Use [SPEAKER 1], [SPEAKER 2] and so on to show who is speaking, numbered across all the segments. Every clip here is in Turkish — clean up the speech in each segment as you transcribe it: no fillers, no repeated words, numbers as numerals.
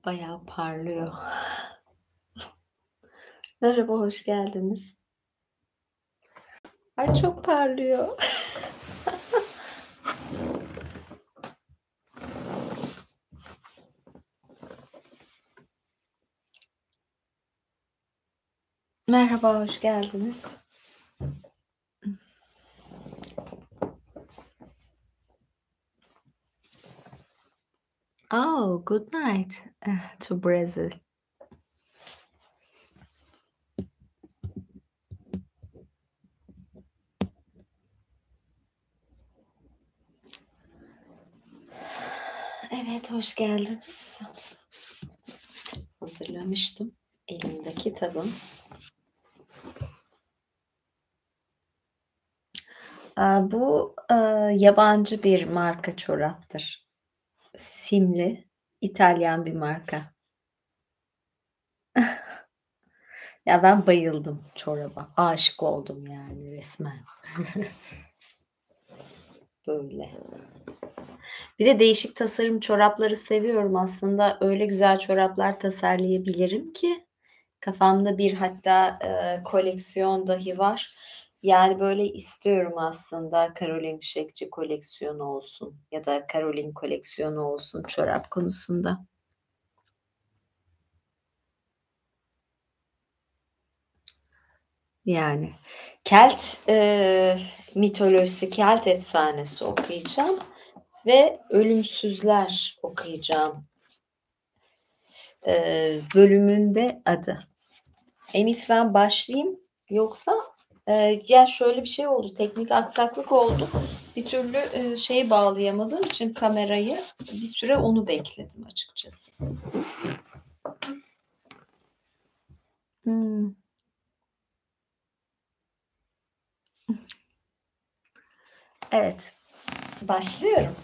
[SPEAKER 1] Bayağı parlıyor. Merhaba, hoş geldiniz. Ay, çok parlıyor. Merhaba, hoş geldiniz. Oh, good night to Brazil. Evet, hoş geldiniz. Hazırlamıştım. Elimde kitabım. Bu yabancı bir marka çoraptır. Simli, İtalyan bir marka. Ya ben bayıldım çoraba. Aşık oldum yani resmen. Böyle. Bir de değişik tasarım çorapları seviyorum aslında. Öyle güzel çoraplar tasarlayabilirim ki kafamda bir hatta, koleksiyon dahi var. Yani, böyle istiyorum aslında Caroline Fişekçi koleksiyonu olsun ya da Caroline koleksiyonu olsun çorap konusunda. Yani Kelt, mitolojisi, Kelt efsanesi okuyacağım ve ölümsüzler okuyacağım. Bölümün de adı. En iyisi ben başlayayım. Yoksa, ya şöyle bir şey oldu, teknik aksaklık oldu. Bir türlü, şeyi bağlayamadığım için kamerayı, bir süre onu bekledim açıkçası. Hımm. Evet, başlıyorum.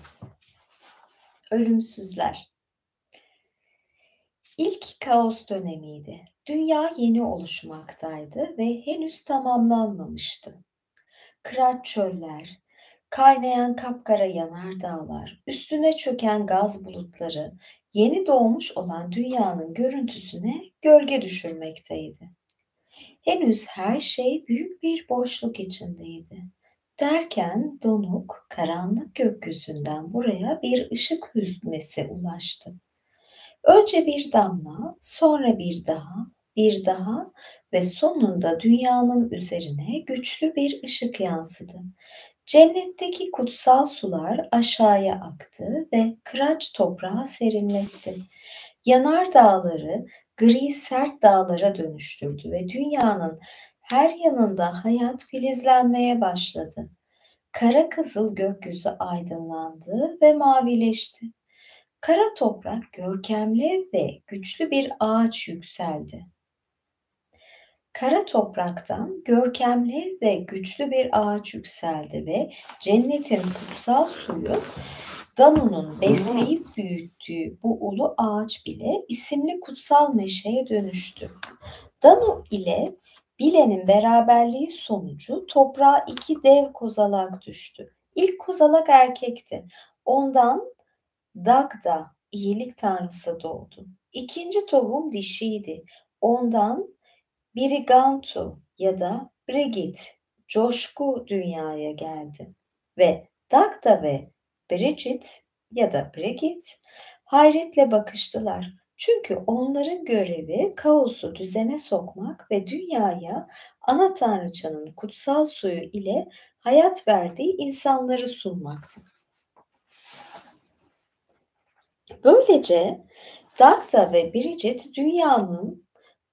[SPEAKER 1] Ölümsüzler. İlk kaos dönemiydi. Dünya yeni oluşmaktaydı ve henüz tamamlanmamıştı. Kıraç çöller, kaynayan kapkara yanardağlar, üstüne çöken gaz bulutları yeni doğmuş olan dünyanın görüntüsüne gölge düşürmekteydi. Henüz her şey büyük bir boşluk içindeydi. Derken donuk, karanlık gökyüzünden buraya bir ışık hüzmesi ulaştı. Önce bir damla, sonra bir daha, bir daha ve sonunda dünyanın üzerine güçlü bir ışık yansıdı. Cennetteki kutsal sular aşağıya aktı ve kıraç toprağı serinletti. Yanardağları gri sert dağlara dönüştürdü ve dünyanın her yanında hayat filizlenmeye başladı. Kara kızıl gökyüzü aydınlandı ve mavileşti. Kara toprak görkemli ve güçlü bir ağaç yükseldi. Kara topraktan görkemli ve güçlü bir ağaç yükseldi ve cennetin kutsal suyu Danu'nun besleyip büyüttüğü bu ulu ağaç bile isimli kutsal meşeye dönüştü. Danu ile Bile'nin beraberliği sonucu toprağa iki dev kozalak düştü. İlk kozalak erkekti. Ondan Dagda, iyilik tanrısı doğdu. İkinci tohum dişiydi. Ondan Brigantu ya da Brigit, coşku dünyaya geldi. Ve Dagda ve Bridget ya da Brigit hayretle bakıştılar. Çünkü onların görevi kaosu düzene sokmak ve dünyaya ana tanrıçanın kutsal suyu ile hayat verdiği insanları sunmaktı. Böylece Dagda ve Bridget dünyanın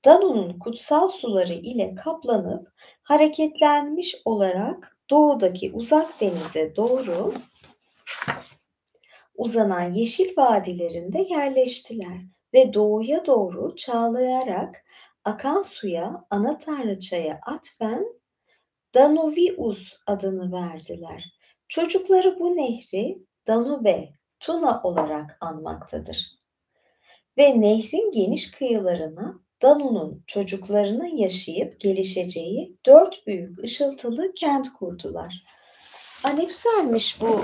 [SPEAKER 1] Danu'nun kutsal suları ile kaplanıp hareketlenmiş olarak doğudaki uzak denize doğru uzanan yeşil vadilerinde yerleştiler ve doğuya doğru çağlayarak akan suya ana tanrıçaya atfen Danuvius adını verdiler. Çocukları bu nehri Danube, Tuna olarak anmaktadır. Ve nehrin geniş kıyılarına Danu'nun çocuklarının yaşayıp gelişeceği 4 büyük ışıltılı kent kurdular. A, ne güzelmiş bu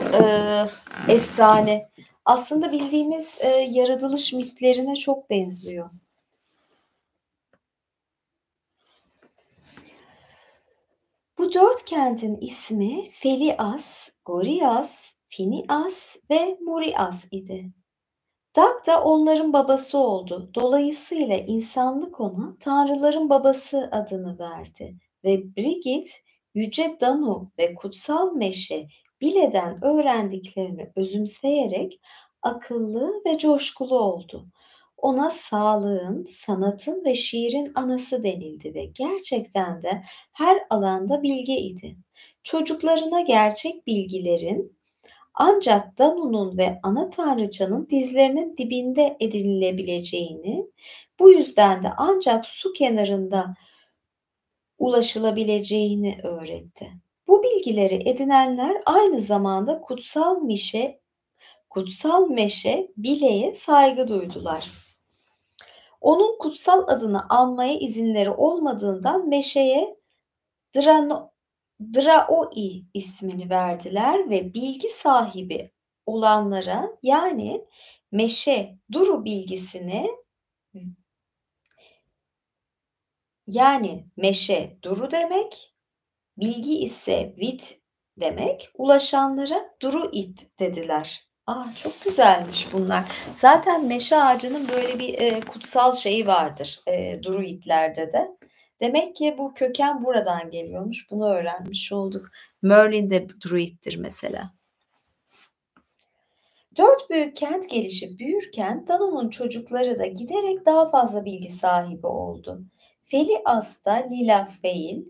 [SPEAKER 1] efsane. Aslında bildiğimiz, yaratılış mitlerine çok benziyor. Bu 4 kentin ismi Felias, Gorias, Finias ve Murias idi. Dag da onların babası oldu. Dolayısıyla insanlık ona tanrıların babası adını verdi ve Brigid, Yüce Danu ve Kutsal Meşe Bile'den öğrendiklerini özümseyerek akıllı ve coşkulu oldu. Ona sağlığın, sanatın ve şiirin anası denildi ve gerçekten de her alanda bilge idi. Çocuklarına gerçek bilgilerin ancak Danu'nun ve ana tanrıçanın dizlerinin dibinde edinilebileceğini, bu yüzden de ancak su kenarında ulaşılabileceğini öğretti. Bu bilgileri edinenler aynı zamanda kutsal meşe Bile'ye saygı duydular. Onun kutsal adını almaya izinleri olmadığından meşeye Drano Draoi ismini verdiler ve bilgi sahibi olanlara, yani meşe Duru bilgisini, yani meşe Duru demek, bilgi ise Vit demek, ulaşanlara Druid dediler. Çok güzelmiş bunlar. Zaten meşe ağacının böyle bir, kutsal şeyi vardır, Druidlerde de. Demek ki bu köken buradan geliyormuş. Bunu öğrenmiş olduk. Merlin de Druid'dir mesela. Dört büyük kent gelişip büyürken Danu'nun çocukları da giderek daha fazla bilgi sahibi oldu. Felias'ta Lilafeil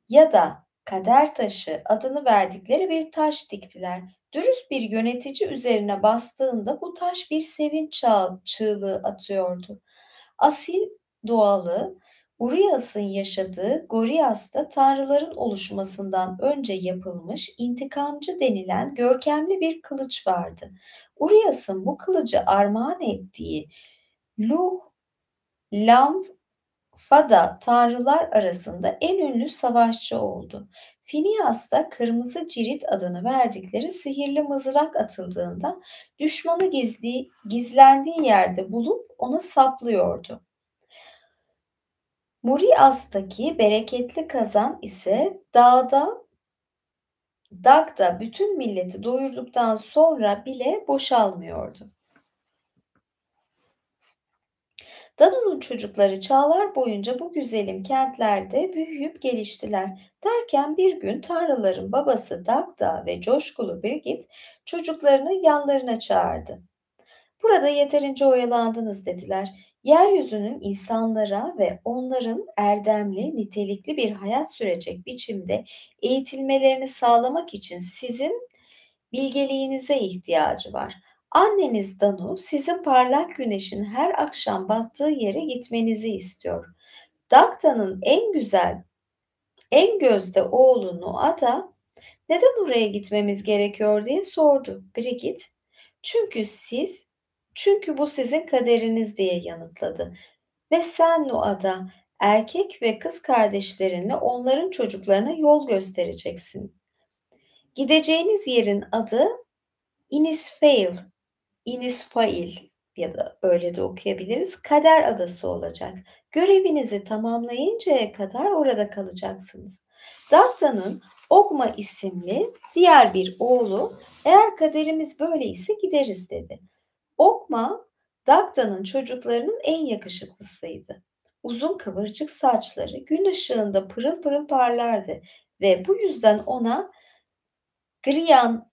[SPEAKER 1] ya da Kader Taşı adını verdikleri bir taş diktiler. Dürüst bir yönetici üzerine bastığında bu taş bir sevinç çığlığı atıyordu. Asil doğalı Urias'ın yaşadığı Gorias'ta tanrıların oluşmasından önce yapılmış intikamcı denilen görkemli bir kılıç vardı. Urias'ın bu kılıcı armağan ettiği Luh Lamfada tanrılar arasında en ünlü savaşçı oldu. Phineas da Kırmızı Cirit adını verdikleri sihirli mızrak atıldığında düşmanı gizlendiği yerde bulup onu saplıyordu. Murias'taki bereketli kazan ise Dagda bütün milleti doyurduktan sonra bile boşalmıyordu. Danu'nun çocukları çağlar boyunca bu güzelim kentlerde büyüyüp geliştiler. Derken bir gün tanrıların babası Dagda ve coşkulu Birgit çocuklarını yanlarına çağırdı. Burada yeterince oyalandınız dediler. Yeryüzünün insanlara ve onların erdemli, nitelikli bir hayat sürecek biçimde eğitilmelerini sağlamak için sizin bilgeliğinize ihtiyacı var. Anneniz Danu sizin parlak güneşin her akşam battığı yere gitmenizi istiyor. Dakta'nın en güzel, en gözde oğlu Noa neden oraya gitmemiz gerekiyor diye sordu. Brigit, çünkü çünkü bu sizin kaderiniz diye yanıtladı. Ve sen Noa'da erkek ve kız kardeşlerinle onların çocuklarına yol göstereceksin. Gideceğiniz yerin adı Inisfail, Inisfail ya da öyle de okuyabiliriz. Kader adası olacak. Görevinizi tamamlayıncaya kadar orada kalacaksınız. Dakta'nın Ogma isimli diğer bir oğlu, eğer kaderimiz böyleyse gideriz dedi. Ogma, Dakta'nın çocuklarının en yakışıklısıydı. Uzun kıvırcık saçları gün ışığında pırıl pırıl parlardı ve bu yüzden ona Grian,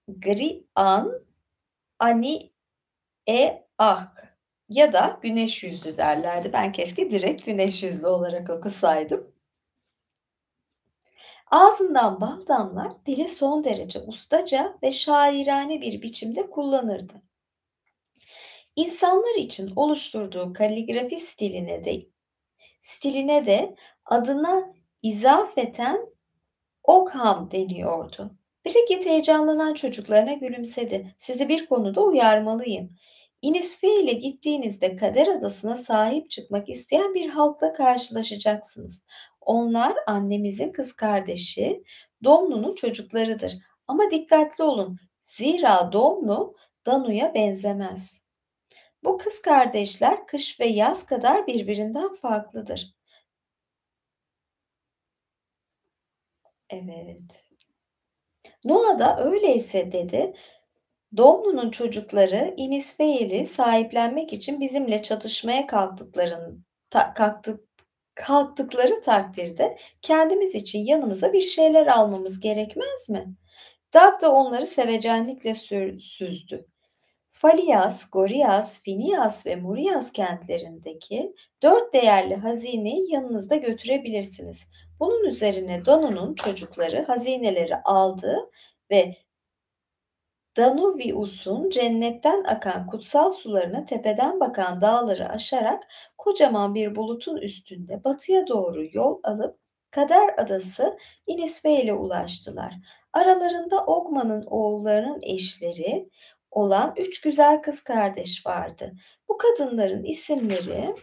[SPEAKER 1] Grian Ani Ah ya da güneş yüzlü derlerdi. Ben keşke direkt güneş yüzlü olarak okusaydım. Ağzından bal damlar dili son derece ustaca ve şairane bir biçimde kullanırdı. İnsanlar için oluşturduğu kaligrafi stiline de adına izafeten Ogham deniyordu. Brigit heyecanlanan çocuklarına gülümsedi. Sizi bir konuda uyarmalıyım. Innisfail ile gittiğinizde Kader Adası'na sahip çıkmak isteyen bir halkla karşılaşacaksınız. Onlar annemizin kız kardeşi, Domnu'nun çocuklarıdır. Ama dikkatli olun. Zira Domnu Danu'ya benzemez. Bu kız kardeşler kış ve yaz kadar birbirinden farklıdır. Evet. Noa da öyleyse dedi. Domnu'nun çocukları Inisfail'i sahiplenmek için bizimle çatışmaya kalktıkları takdirde kendimiz için yanımıza bir şeyler almamız gerekmez mi? Dag da onları sevecenlikle süzdü. Falias, Gorias, Finias ve Murias kentlerindeki 4 değerli hazineyi yanınızda götürebilirsiniz. Bunun üzerine Danu'nun çocukları hazineleri aldı ve Danuvius'un cennetten akan kutsal sularına tepeden bakan dağları aşarak kocaman bir bulutun üstünde batıya doğru yol alıp Kader Adası Inisveil'e ulaştılar. Aralarında Ogma'nın oğullarının eşleri olan 3 güzel kız kardeş vardı. Bu kadınların isimleri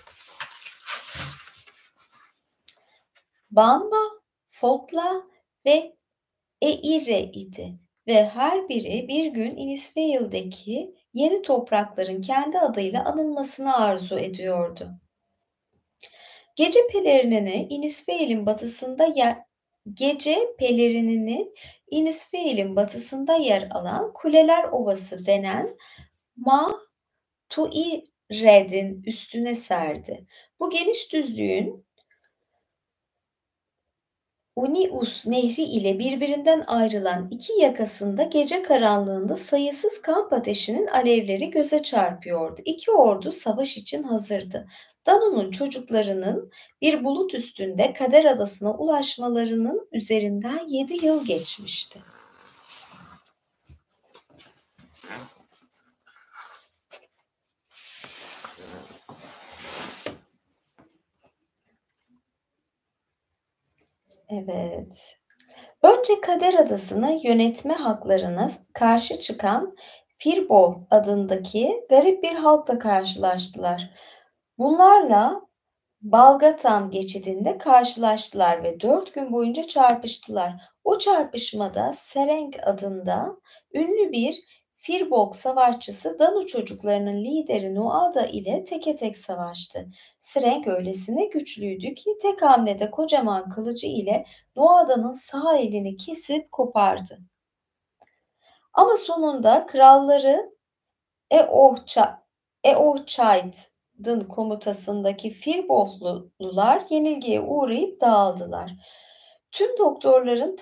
[SPEAKER 1] Bamba, Fotla ve Eire idi ve her biri bir gün Inisfail'deki yeni toprakların kendi adıyla anılmasını arzu ediyordu. Gece pelerinini Inisfail'in batısında yer Gece pelerinini Inisfail'in batısında yer alan Kuleler Ovası denen Ma Tuired'in üstüne serdi. Bu geniş düzlüğün Unius Nehri ile birbirinden ayrılan iki yakasında gece karanlığında sayısız kamp ateşinin alevleri göze çarpıyordu. İki ordu savaş için hazırdı. Danu'nun çocuklarının bir bulut üstünde Kader Adası'na ulaşmalarının üzerinden 7 yıl geçmişti. Evet. Önce Kader Adası'nı yönetme haklarına karşı çıkan Firbol adındaki garip bir halkla karşılaştılar. Bunlarla Balgatan geçidinde karşılaştılar ve 4 gün boyunca çarpıştılar. O çarpışmada Sereng adında ünlü bir Firbolg savaşçısı Danu çocuklarının lideri Nuada ile teke tek savaştı. Sereng öylesine güçlüydü ki tek hamlede kocaman kılıcı ile Nuada'nın sağ elini kesip kopardı. Ama sonunda kralları Eochaid'ın komutasındaki Firbolglular yenilgiye uğrayıp dağıldılar. Tüm doktorların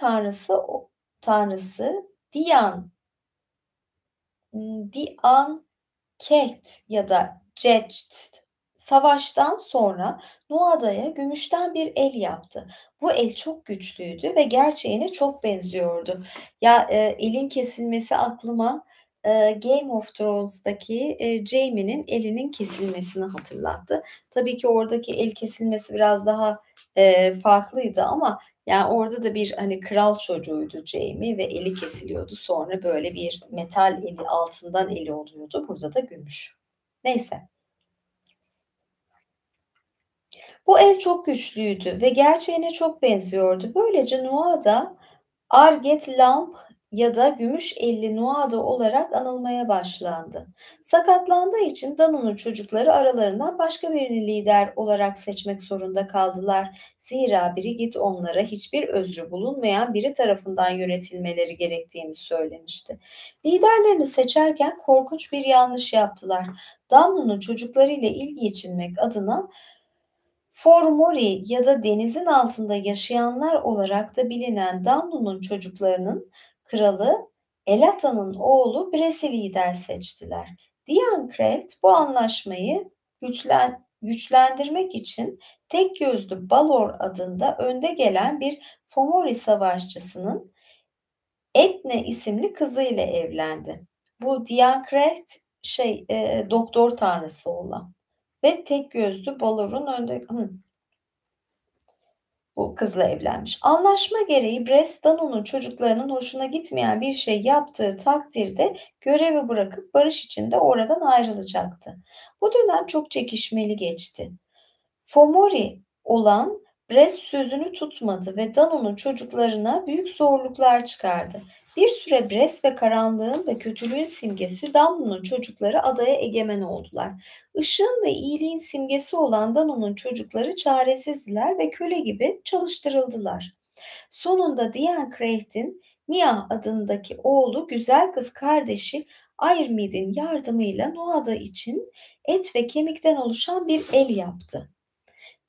[SPEAKER 1] tanrısı Dian Ket ya da Cecht savaştan sonra Nuada'ya gümüşten bir el yaptı. Bu el çok güçlüydü ve gerçeğine çok benziyordu. Ya elin kesilmesi aklıma Game of Thrones'daki Jaime'nin elinin kesilmesini hatırlattı. Tabii ki oradaki el kesilmesi biraz daha farklıydı ama yani orada da bir hani kral çocuğuydu Jaime ve eli kesiliyordu. Sonra böyle bir metal eli, altından eli oluyordu. Burada da gümüş. Neyse. Bu el çok güçlüydü ve gerçeğine çok benziyordu. Böylece Nuada Arget Lamp ya da gümüş elli Nuada olarak anılmaya başlandı. Sakatlandığı için Danu'nun çocukları aralarından başka birini lider olarak seçmek zorunda kaldılar. Zira Brigid onlara hiçbir özrü bulunmayan biri tarafından yönetilmeleri gerektiğini söylemişti. Liderlerini seçerken korkunç bir yanlış yaptılar. Danu'nun çocuklarıyla ilgi içinmek adına Formori ya da denizin altında yaşayanlar olarak da bilinen Damlu'nun çocuklarının kralı Elata'nın oğlu Bres'i lider seçtiler. Diancret bu anlaşmayı güçlendirmek için tek gözlü Balor adında önde gelen bir Fomori savaşçısının Etne isimli kızıyla evlendi. Bu Diancret doktor tanrısı olan ve tek gözlü Balor'un önde bu kızla evlenmiş. Anlaşma gereği Brest Danu'nun çocuklarının hoşuna gitmeyen bir şey yaptığı takdirde görevi bırakıp barış içinde oradan ayrılacaktı. Bu dönem çok çekişmeli geçti. Fomori olan Brest sözünü tutmadı ve Dano'nun çocuklarına büyük zorluklar çıkardı. Bir süre Brest ve karanlığın ve kötülüğün simgesi Dano'nun çocukları adaya egemen oldular. Işığın ve iyiliğin simgesi olan Dano'nun çocukları çaresizdiler ve köle gibi çalıştırıldılar. Sonunda Dian Craig'in Mia adındaki oğlu güzel kız kardeşi Ayrmid'in yardımıyla Nuada için et ve kemikten oluşan bir el yaptı.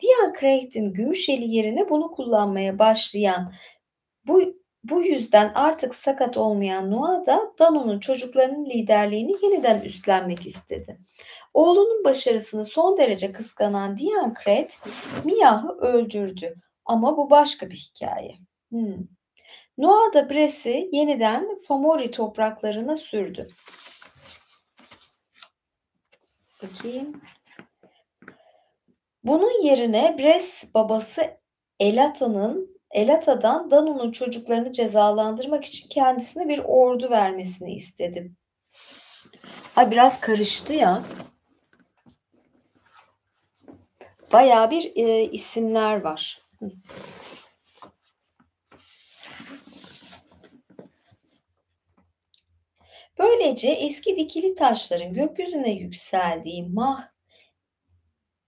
[SPEAKER 1] Dian Craig'in gümüş eli yerine bunu kullanmaya başlayan bu yüzden artık sakat olmayan Nuada, Dano'nun çocuklarının liderliğini yeniden üstlenmek istedi. Oğlunun başarısını son derece kıskanan Dian Craig, Mia'yı öldürdü. Ama bu başka bir hikaye. Nuada Brest'i yeniden Fomori topraklarına sürdü. Bakayım. Bunun yerine Brest babası Elata'dan Dano'nun çocuklarını cezalandırmak için kendisine bir ordu vermesini istedi. Ay biraz karıştı ya. Bayağı bir isimler var. Böylece eski dikili taşların gökyüzüne yükseldiği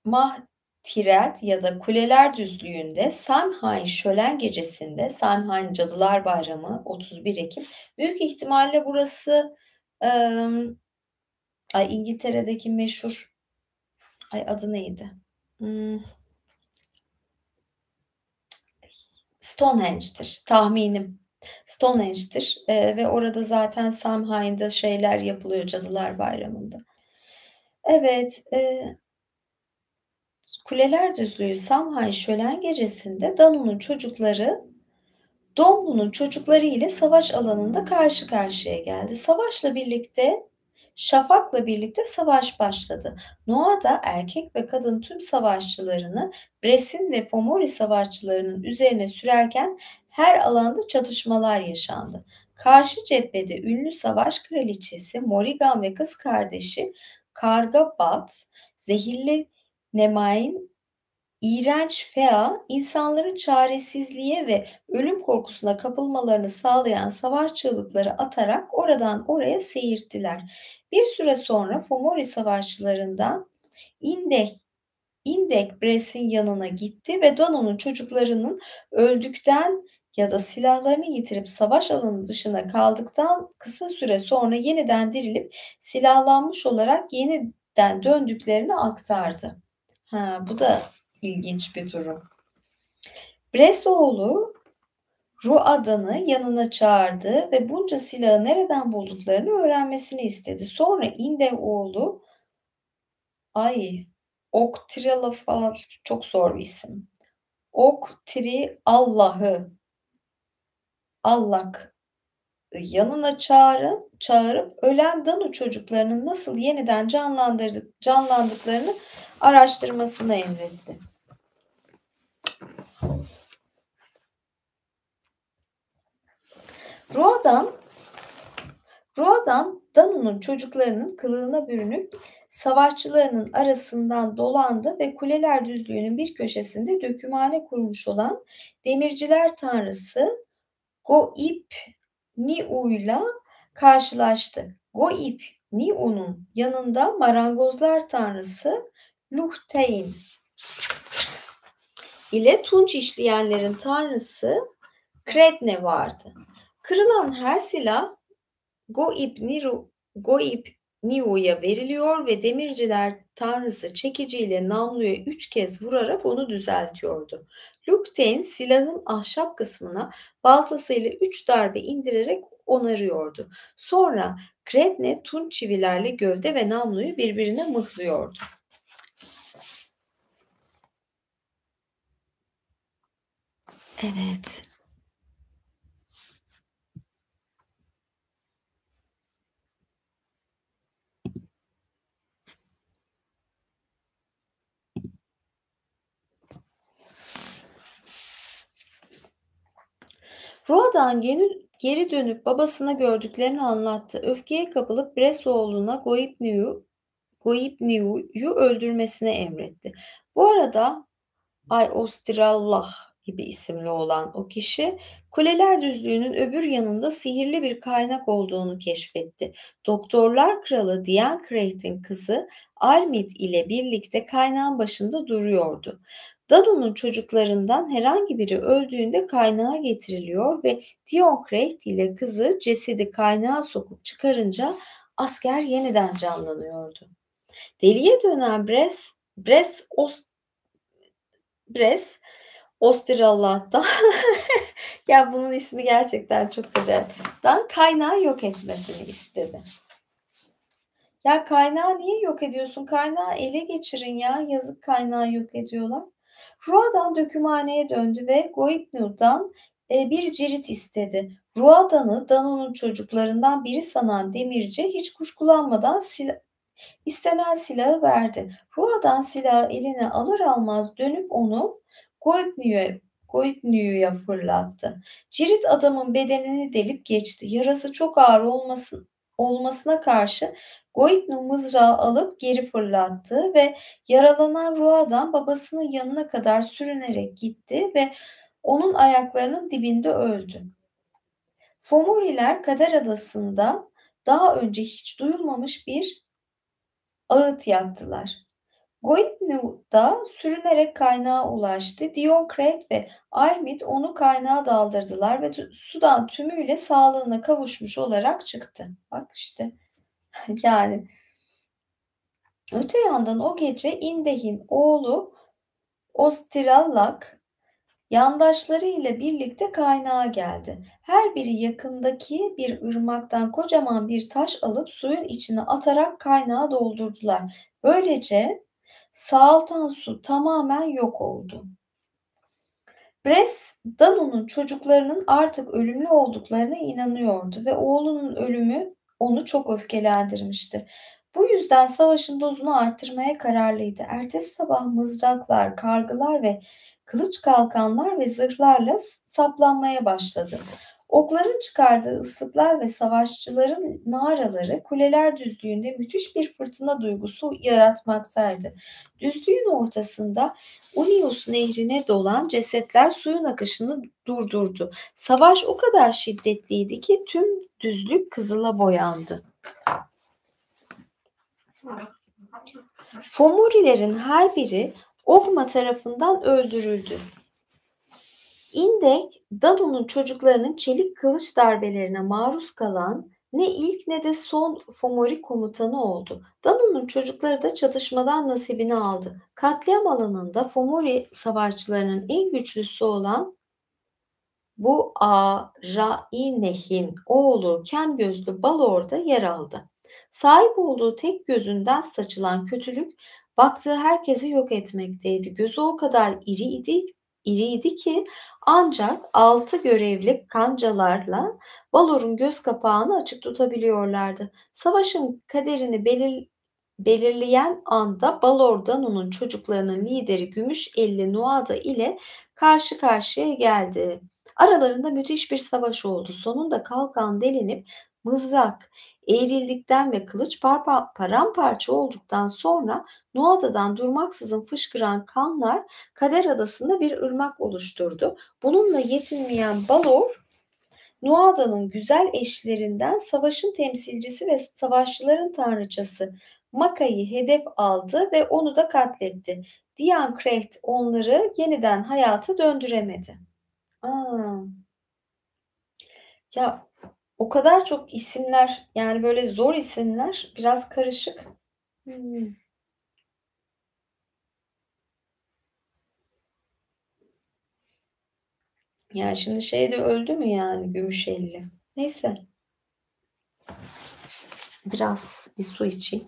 [SPEAKER 1] Mahtiret ya da Kuleler Düzlüğü'nde Samhain Şölen Gecesi'nde, Samhain Cadılar Bayramı 31 Ekim, büyük ihtimalle burası İngiltere'deki meşhur adı neydi? Stonehenge'tir tahminim. Stonehenge'tir ve orada zaten Samhain'de şeyler yapılıyor Cadılar Bayramı'nda. Evet, Kuleler Düzlüğü Samhain Şölen Gecesi'nde Domnu'nun çocukları ile savaş alanında karşı karşıya geldi. Şafak'la birlikte savaş başladı. Nuada erkek ve kadın tüm savaşçılarını Brest'in ve Fomori savaşçılarının üzerine sürerken her alanda çatışmalar yaşandı. Karşı cephede ünlü savaş kraliçesi Morrigan ve kız kardeşi Karga-Bat, zehirli Nemain, İğrenç Fea, insanların çaresizliğe ve ölüm korkusuna kapılmalarını sağlayan savaş çığlıkları atarak oradan oraya seyirttiler. Bir süre sonra Fomori savaşçılarından Indek Brest'in yanına gitti ve Dano'nun çocuklarının öldükten ya da silahlarını yitirip savaş alanı dışına kaldıktan kısa süre sonra yeniden dirilip silahlanmış olarak yeniden döndüklerini aktardı. Bu da İlginç bir durum. Brest oğlu Ruadan'ı yanına çağırdı ve bunca silahı nereden bulduklarını öğrenmesini istedi. Sonra İnde oğlu Oktrialafar, çok zor bir isim. Allak yanına çağırıp ölen Danu çocuklarının nasıl yeniden canlandıklarını araştırmasını emretti. Ruadan Danu'nun çocuklarının kılığına bürünüp savaşçılarının arasından dolandı ve Kuleler Düzlüğü'nün bir köşesinde dökümhane kurmuş olan demirciler tanrısı Goip-Niu'yla karşılaştı. Goip-Niu'nun yanında marangozlar tanrısı Luhtein ile tunç işleyenlerin tanrısı Kredne vardı. Kırılan her silah Goip-Niu'ya veriliyor ve demirciler tanrısı çekiciyle namluya 3 kez vurarak onu düzeltiyordu. Lukten silahın ahşap kısmına baltasıyla 3 darbe indirerek onarıyordu. Sonra Kredne tunç çivilerle gövde ve namluyu birbirine mıhlıyordu. Evet. Ruadan geri dönüp babasına gördüklerini anlattı. Öfkeye kapılıp Brest oğluna Goip-Niu'yu öldürmesine emretti. Bu arada Ay-Ostrallah gibi isimli olan o kişi, Kuleler Düzlüğü'nün öbür yanında sihirli bir kaynak olduğunu keşfetti. Doktorlar Kralı Diancrate'in kızı Almid ile birlikte kaynağın başında duruyordu. Danu'nun çocuklarından herhangi biri öldüğünde kaynağa getiriliyor ve Diancrate ile kızı cesedi kaynağa sokup çıkarınca asker yeniden canlanıyordu. Deliye dönen Bres Osterallah'tan ya bunun ismi gerçekten çok acayip. Kaynağı yok etmesini istedi. Ya kaynağı niye yok ediyorsun? Kaynağı ele geçirin ya. Yazık kaynağı yok ediyorlar. Ruadan dökümhaneye döndü ve Goipnu'dan bir cirit istedi. Ruadan'ı Danu'nun çocuklarından biri sanan demirci hiç kuşkulanmadan İstenen silahı verdi. Ruadan silahı eline alır almaz dönüp onu Goipniu'ya fırlattı. Cirit adamın bedenini delip geçti. Yarası çok ağır olmasına karşı Goipnu mızrağı alıp geri fırlattı ve yaralanan Ruadan babasının yanına kadar sürünerek gitti ve onun ayaklarının dibinde öldü. Fomoriler Kader Adası'nda daha önce hiç duyulmamış bir ağıt yaktılar. Goipnu'da sürünerek kaynağa ulaştı. Dion ve Aymit onu kaynağa daldırdılar ve sudan tümüyle sağlığına kavuşmuş olarak çıktı. Bak işte yani öte yandan o gece Indeh'in oğlu Ostirallak yandaşları ile birlikte kaynağa geldi. Her biri yakındaki bir ırmaktan kocaman bir taş alıp suyun içine atarak kaynağı doldurdular. Böylece sağaltan su tamamen yok oldu. Bres, Danu'nun çocuklarının artık ölümlü olduklarına inanıyordu ve oğlunun ölümü onu çok öfkelendirmişti. Bu yüzden savaşın dozunu arttırmaya kararlıydı. Ertesi sabah mızraklar, kargılar ve kılıç kalkanlar ve zırhlarla saplanmaya başladı. Okların çıkardığı ıslıklar ve savaşçıların naraları kuleler düzlüğünde müthiş bir fırtına duygusu yaratmaktaydı. Düzlüğün ortasında Unius nehrine dolan cesetler suyun akışını durdurdu. Savaş o kadar şiddetliydi ki tüm düzlük kızıla boyandı. Fomorilerin her biri Ogma tarafından öldürüldü. Indek, Danu'nun çocuklarının çelik kılıç darbelerine maruz kalan ne ilk ne de son Fomori komutanı oldu. Danu'nun çocukları da çatışmadan nasibini aldı. Katliam alanında Fomori savaşçılarının en güçlüsü olan bu Araineh'in oğlu Kemgözlü Balor da yer aldı. Sahip olduğu tek gözünden saçılan kötülük baktığı herkesi yok etmekteydi. Gözü o kadar iriydi ki ancak 6 görevli kancalarla Balor'un göz kapağını açık tutabiliyorlardı. Savaşın kaderini belirleyen anda Balor Danu'nun çocuklarının lideri Gümüşelli Nuada ile karşı karşıya geldi. Aralarında müthiş bir savaş oldu. Sonunda kalkan delinip mızrak eğrildikten ve kılıç paramparça olduktan sonra Nuada'dan durmaksızın fışkıran kanlar Kader Adası'nda bir ırmak oluşturdu. Bununla yetinmeyen Balor, Nuada'nın güzel eşlerinden savaşın temsilcisi ve savaşçıların tanrıçası Maka'yı hedef aldı ve onu da katletti. Diancracht onları yeniden hayata döndüremedi. Aa, ya o kadar çok isimler yani böyle zor isimler biraz karışık. Hmm. Ya şimdi şey de öldü mü yani Gümüşelli? Neyse biraz bir su içeyim.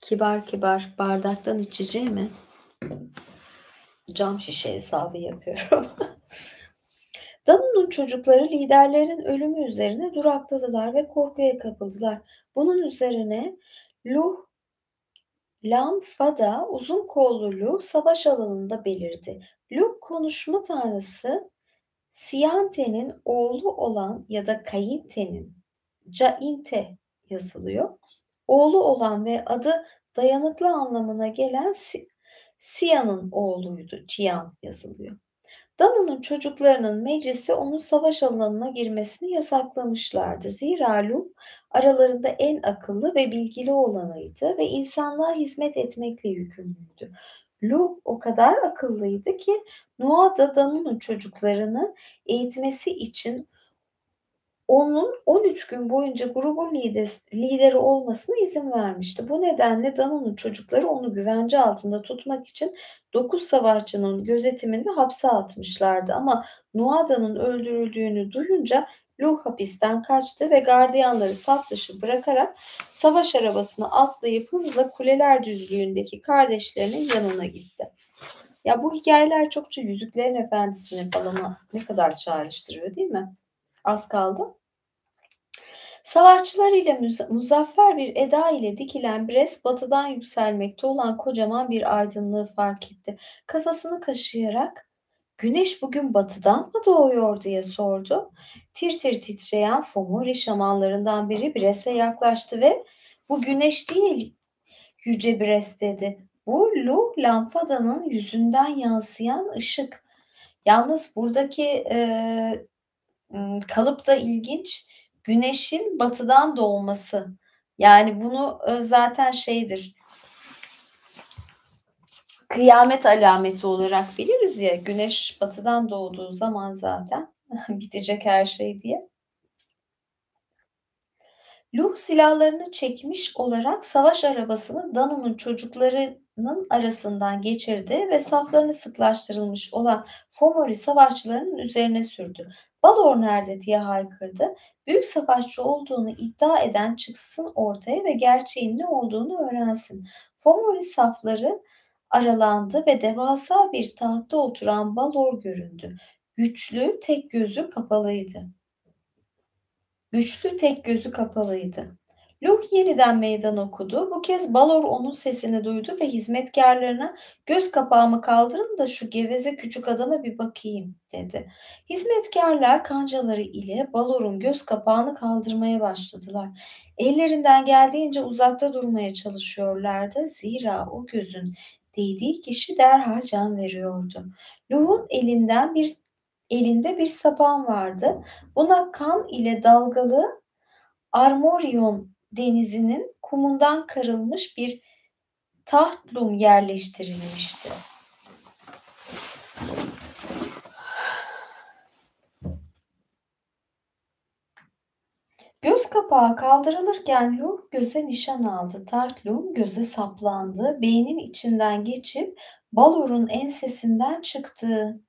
[SPEAKER 1] Kibar kibar bardaktan içeceğimi cam şişe hesabı yapıyorum. Danu'nun çocukları liderlerin ölümü üzerine durakladılar ve korkuya kapıldılar. Bunun üzerine Luh Lamfada uzun kollu Luh savaş alanında belirdi. Luh konuşma tanrısı Siante'nin oğlu olan ya da Kayinte'nin Cainte yazılıyor. Oğlu olan ve adı dayanıklı anlamına gelen Sia'nın oğluydu. Cihan yazılıyor. Danu'nun çocuklarının meclisi onun savaş alanına girmesini yasaklamışlardı. Zira Lu aralarında en akıllı ve bilgili olanıydı ve insanlığa hizmet etmekle yükümlüydü. Lu o kadar akıllıydı ki Noah da Danu'nun çocuklarını eğitmesi için onun 13 gün boyunca grubun lideri olmasına izin vermişti. Bu nedenle Danu'nun çocukları onu güvence altında tutmak için 9 savaşçının gözetiminde hapse atmışlardı. Ama Nuada'nın öldürüldüğünü duyunca Lu hapisten kaçtı ve gardiyanları saf dışı bırakarak savaş arabasına atlayıp hızla Kuleler Düzlüğü'ndeki kardeşlerinin yanına gitti. Ya bu hikayeler çokça Yüzüklerin Efendisi'ni falan ne kadar çağrıştırıyor değil mi? Az kaldı. Savaşçılar ile muzaffer bir eda ile dikilen Brest batıdan yükselmekte olan kocaman bir aydınlığı fark etti. Kafasını kaşıyarak "Güneş bugün batıdan mı doğuyor?" diye sordu. Tir tir titreyen Fomori şamanlarından biri Brest'e yaklaştı ve "Bu güneş değil yüce Brest" dedi. "Bu Lu Lamfada'nın yüzünden yansıyan ışık." Yalnız buradaki kalıp da ilginç. Güneşin batıdan doğması. Yani bunu zaten şeydir. Kıyamet alameti olarak biliriz ya. Güneş batıdan doğduğu zaman zaten bitecek her şey diye. Luh silahlarını çekmiş olarak savaş arabasını Danu'nun çocuklarının arasından geçirdi ve saflarını sıklaştırılmış olan Fomori savaşçılarının üzerine sürdü. "Balor nerede?" diye haykırdı. "Büyük savaşçı olduğunu iddia eden çıksın ortaya ve gerçeğin ne olduğunu öğrensin." Fomori safları aralandı ve devasa bir tahtta oturan Balor göründü. Güçlü, tek gözü kapalıydı. Güçlü tek gözü kapalıydı. Luh yeniden meydan okudu. Bu kez Balor onun sesini duydu ve hizmetkarlarına "Göz kapağımı kaldırın da şu geveze küçük adama bir bakayım" dedi. Hizmetkarlar kancaları ile Balor'un göz kapağını kaldırmaya başladılar. Ellerinden geldiğince uzakta durmaya çalışıyorlardı. Zira o gözün değdiği kişi derhal can veriyordu. Luh'un elinde bir sapan vardı. Buna kan ile dalgalı Armorion denizinin kumundan karılmış bir tahtlum yerleştirilmişti. Göz kapağı kaldırılırken Luh göze nişan aldı. Tahtlum göze saplandı. Beynin içinden geçip Balor'un ensesinden çıktı.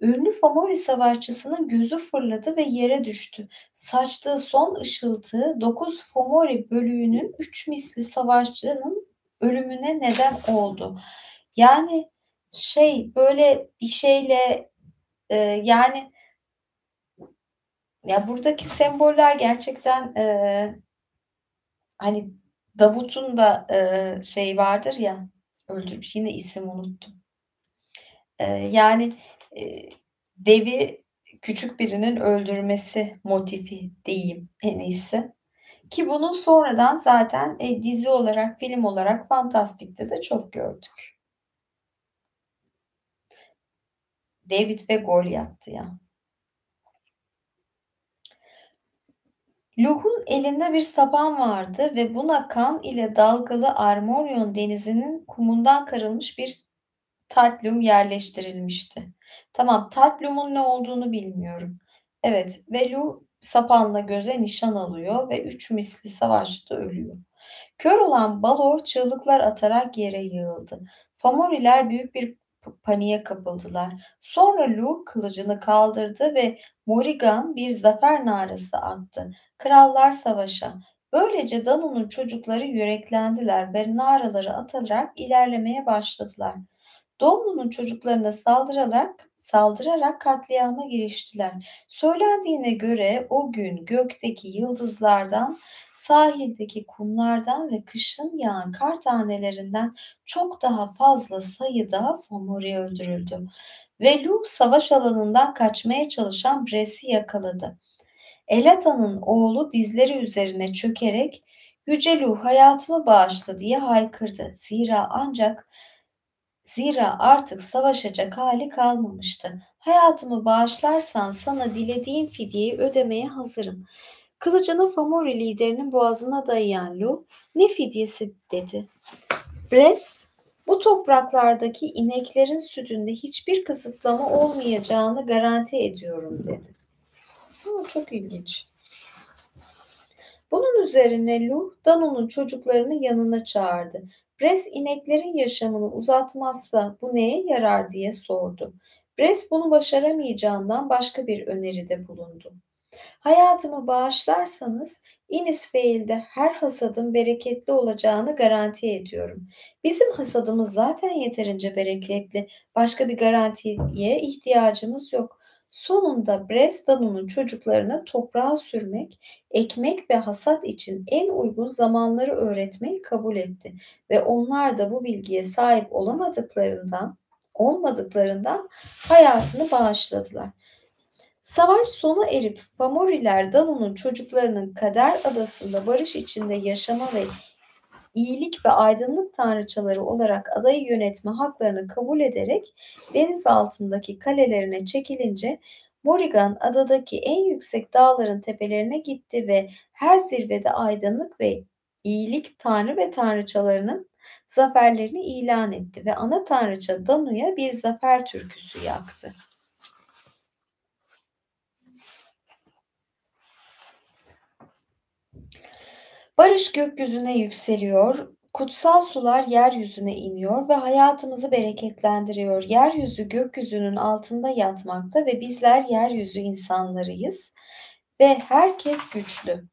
[SPEAKER 1] Ünlü Fomori savaşçısının gözü fırladı ve yere düştü. Saçtığı son ışıltı 9 Fomori bölüğünün 3 misli savaşçının ölümüne neden oldu. Yani böyle bir şeyle yani ya buradaki semboller gerçekten hani Davut'un da vardır ya öldürmüş yine isim unuttum. Yani, devi küçük birinin öldürmesi motifi diyeyim en iyisi. Ki bunu sonradan zaten, dizi olarak, film olarak Fantastic'te de çok gördük. David ve Golyat'tı ya. Luh'un elinde bir sapan vardı ve buna kan ile dalgalı Armorion denizinin kumundan karılmış bir Tatyum yerleştirilmişti. Tamam, tatyumun ne olduğunu bilmiyorum. Evet, Velu sapanla göze nişan alıyor ve 3 misli savaşta ölüyor. Kör olan Balor çığlıklar atarak yere yığıldı. Fomoriler büyük bir paniğe kapıldılar. Sonra Lu kılıcını kaldırdı ve Morrigan bir zafer narası attı. Krallar savaşa. Böylece Danu'nun çocukları yüreklendiler ve naraları atarak ilerlemeye başladılar. Domlu'nun çocuklarına saldırarak katliama giriştiler. Söylendiğine göre o gün gökteki yıldızlardan, sahildeki kumlardan ve kışın yağan kar tanelerinden çok daha fazla sayıda Fomori öldürüldü. Ve Lu savaş alanından kaçmaya çalışan Bres'i yakaladı. Elata'nın oğlu dizleri üzerine çökerek "Yüce Lu hayatımı bağışla" diye haykırdı. Zira artık savaşacak hali kalmamıştı. "Hayatımı bağışlarsan sana dilediğin fidyeyi ödemeye hazırım." Kılıcını Fomori liderinin boğazına dayayan Lu, "Ne fidyesi?" dedi. Bres, "Bu topraklardaki ineklerin sütünde hiçbir kısıtlama olmayacağını garanti ediyorum." dedi. Çok ilginç. Bunun üzerine Lu, Danu'nun çocuklarını yanına çağırdı. Bres ineklerin yaşamını uzatmazsa bu neye yarar diye sordu. Bres bunu başaramayacağından başka bir öneride bulundu. "Hayatımı bağışlarsanız Innisfail'de her hasadın bereketli olacağını garanti ediyorum." "Bizim hasadımız zaten yeterince bereketli. Başka bir garantiye ihtiyacımız yok." Sonunda Danu'nun çocuklarına toprağa sürmek, ekmek ve hasat için en uygun zamanları öğretmeyi kabul etti ve onlar da bu bilgiye sahip olmadıklarından hayatını bağışladılar. Savaş sona erip Fomoriler Danu'nun çocuklarının Kader Adası'nda barış içinde yaşama ve iyilik ve aydınlık tanrıçaları olarak adayı yönetme haklarını kabul ederek deniz altındaki kalelerine çekilince Morrigan adadaki en yüksek dağların tepelerine gitti ve her zirvede aydınlık ve iyilik tanrı ve tanrıçalarının zaferlerini ilan etti ve ana tanrıça Danu'ya bir zafer türküsü yaktı. Barış gökyüzüne yükseliyor, kutsal sular yeryüzüne iniyor ve hayatımızı bereketlendiriyor. Yeryüzü gökyüzünün altında yatmakta ve bizler yeryüzü insanlarıyız ve herkes güçlü.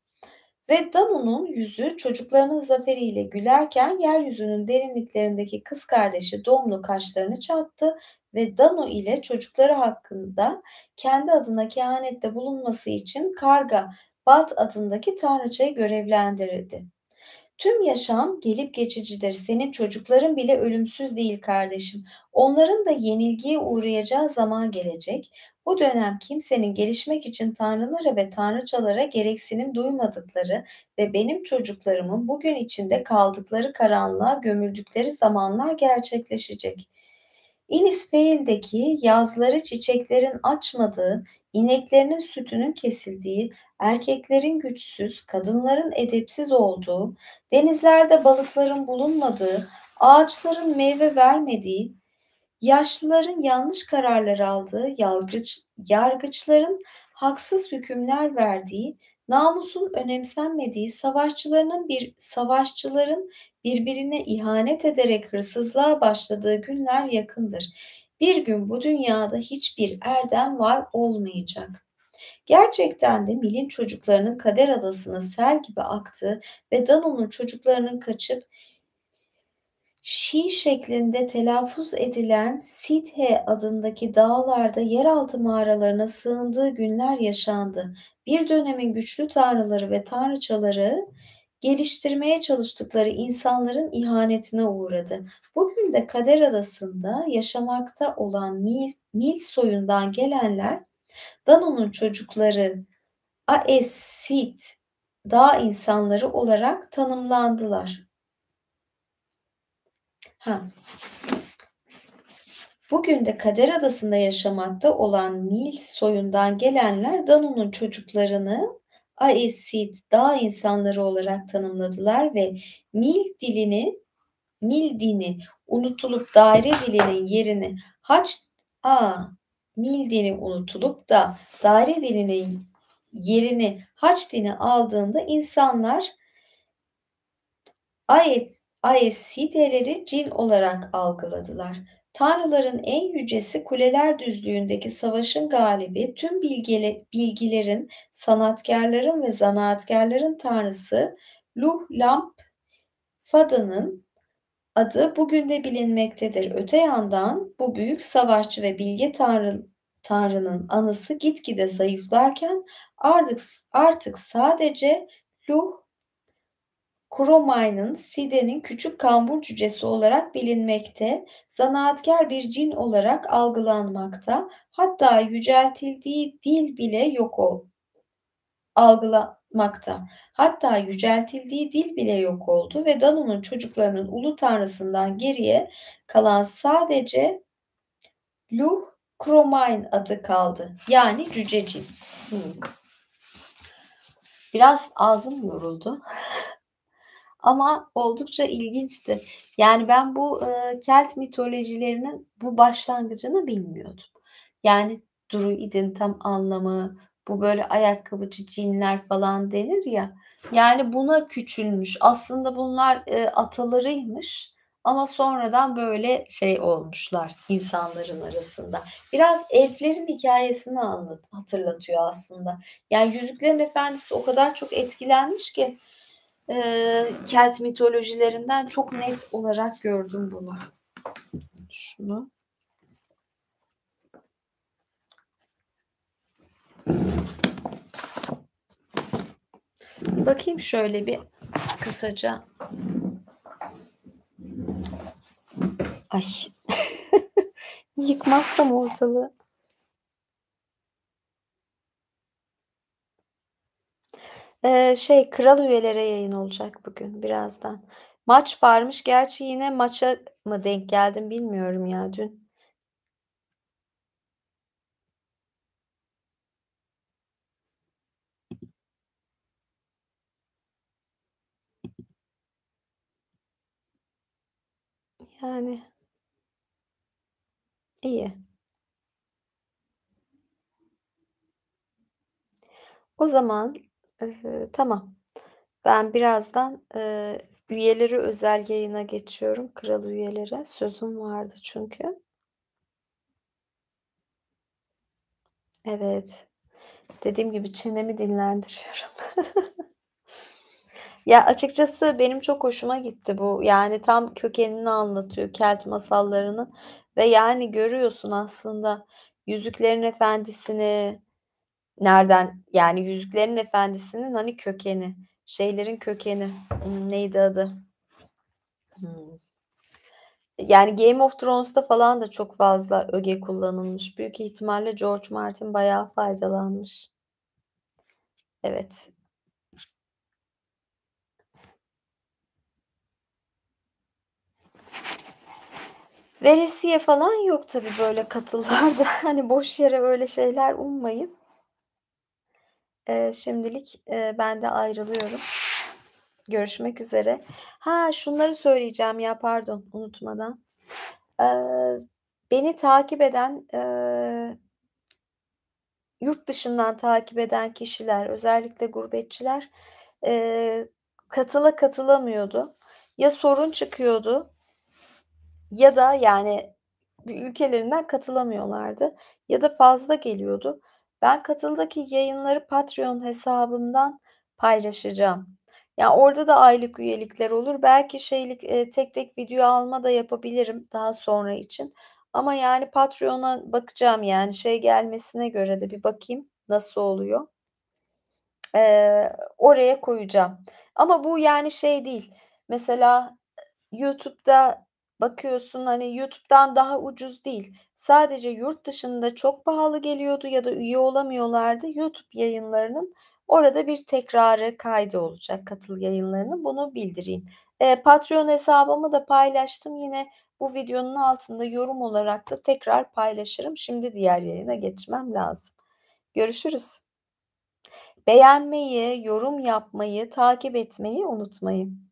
[SPEAKER 1] Ve Danu'nun yüzü çocuklarının zaferiyle gülerken yeryüzünün derinliklerindeki kız kardeşi Domlu kaşlarını çattı ve Danu ile çocukları hakkında kendi adına kehanette bulunması için Karga Bat adındaki tanrıçayı görevlendirirdi. "Tüm yaşam gelip geçicidir. Senin çocukların bile ölümsüz değil kardeşim. Onların da yenilgiye uğrayacağı zaman gelecek. Bu dönem kimsenin gelişmek için tanrılara ve tanrıçalara gereksinim duymadıkları ve benim çocuklarımın bugün içinde kaldıkları karanlığa gömüldükleri zamanlar gerçekleşecek." Innisfail'deki yazları çiçeklerin açmadığı, ineklerinin sütünün kesildiği, erkeklerin güçsüz, kadınların edepsiz olduğu, denizlerde balıkların bulunmadığı, ağaçların meyve vermediği, yaşlıların yanlış kararlar aldığı, yargıçların haksız hükümler verdiği, namusun önemsenmediği, savaşçıların birbirine ihanet ederek hırsızlığa başladığı günler yakındır. Bir gün bu dünyada hiçbir erdem var olmayacak. Gerçekten de Mil'in çocuklarının Kader Adası'na sel gibi aktığı ve Danu'nun çocuklarının kaçıp Şi şeklinde telaffuz edilen Sidhe adındaki dağlarda yeraltı mağaralarına sığındığı günler yaşandı. Bir dönemin güçlü tanrıları ve tanrıçaları geliştirmeye çalıştıkları insanların ihanetine uğradı. Bugün de Kader Adası'nda yaşamakta olan Mil soyundan gelenler Danu'nun çocukları Aes-Sit dağ insanları olarak tanımlandılar. Ha, Bugün de Kader Adası'nda yaşamakta olan Nil soyundan gelenler Danu'nun çocuklarını Aes-Sit dağ insanları olarak tanımladılar ve Mil dilini Mil dini unutulup daire dilinin yerini a Mil dini unutulup da daire dilinin yerini Haç dini aldığında insanlar Aes-Sideleri cin olarak algıladılar. Tanrıların en yücesi kuleler düzlüğündeki savaşın galibi, tüm bilgilerin, sanatkarların ve zanaatkarların tanrısı Luh-Lamp-Fada'nın adı bugün de bilinmektedir. Öte yandan bu büyük savaşçı ve bilge tanrı tanrının anısı gitgide zayıflarken artık sadece Luh Kuromay'ın Side'nin küçük kambur cücesi olarak bilinmekte, zanaatkar bir cin olarak algılanmakta, hatta yüceltildiği dil bile algılamakta. Hatta yüceltildiği dil bile yok oldu ve Danu'nun çocuklarının ulu tanrısından geriye kalan sadece Luh Kromayn adı kaldı. Yani cüce cin. Biraz ağzım yoruldu. Ama oldukça ilginçti. Yani ben bu, Kelt mitolojilerinin bu başlangıcını bilmiyordum. Yani Druid'in tam anlamı, bu böyle ayakkabıcı cinler falan denir ya, yani buna küçülmüş. Aslında bunlar, atalarıymış ama sonradan böyle şey olmuşlar insanların arasında. Biraz elflerin hikâyesini hatırlatıyor aslında. Yani Yüzüklerin Efendisi o kadar çok etkilenmiş ki Kelt mitolojilerinden çok net olarak gördüm bunu. Şunu. Bakayım şöyle bir kısaca. Ay. Yıkmazsam ortalığı. Kral Üyelere yayın olacak bugün birazdan. Maç varmış. Gerçi yine maça mı denk geldim bilmiyorum ya dün. Yani iyi. O zaman, tamam. Ben birazdan, üyeleri özel yayına geçiyorum. Kral üyelere. Sözüm vardı çünkü. Evet. Dediğim gibi çenemi dinlendiriyorum. Ya, açıkçası benim çok hoşuma gitti bu. Yani tam kökenini anlatıyor Kelt masallarının ve yani görüyorsun aslında Yüzüklerin Efendisi'ni nereden yani Yüzüklerin Efendisi'nin, hani, kökeni, şeylerin kökeni, neydi adı? Hımm. Yani Game of Thrones'ta falan da çok fazla öge kullanılmış. Büyük ihtimalle George Martin bayağı faydalanmış. Evet. Veresiye falan yok tabii böyle katıllarda. Hani boş yere öyle şeyler ummayın. Şimdilik, ben de ayrılıyorum. Görüşmek üzere. Ha, şunları söyleyeceğim ya, pardon, unutmadan. Eee, Beni takip eden, yurt dışından takip eden kişiler, özellikle gurbetçiler, eee, katılamıyordu. Ya sorun çıkıyordu ya da, yani, ülkelerinden katılamıyorlardı ya da fazla geliyordu. Ben katıldaki yayınları Patreon hesabımdan paylaşacağım. Ya, orada da aylık üyelikler olur. Belki şeylik, tek tek video alma da yapabilirim daha sonra için. Ama, yani, Patreon'a bakacağım, yani, şey gelmesine göre de bir bakayım nasıl oluyor. Oraya koyacağım. Ama bu, yani, şey değil, mesela YouTube'da bakıyorsun, hani, YouTube'dan daha ucuz değil. Sadece yurt dışında çok pahalı geliyordu ya da üye olamıyorlardı. YouTube yayınlarının orada bir tekrarı kaydı olacak, katıl yayınlarının. Bunu bildireyim. Patreon hesabımı da paylaştım. Yine bu videonun altında yorum olarak da tekrar paylaşırım. Şimdi diğer yayına geçmem lazım. Görüşürüz. Beğenmeyi, yorum yapmayı, takip etmeyi unutmayın.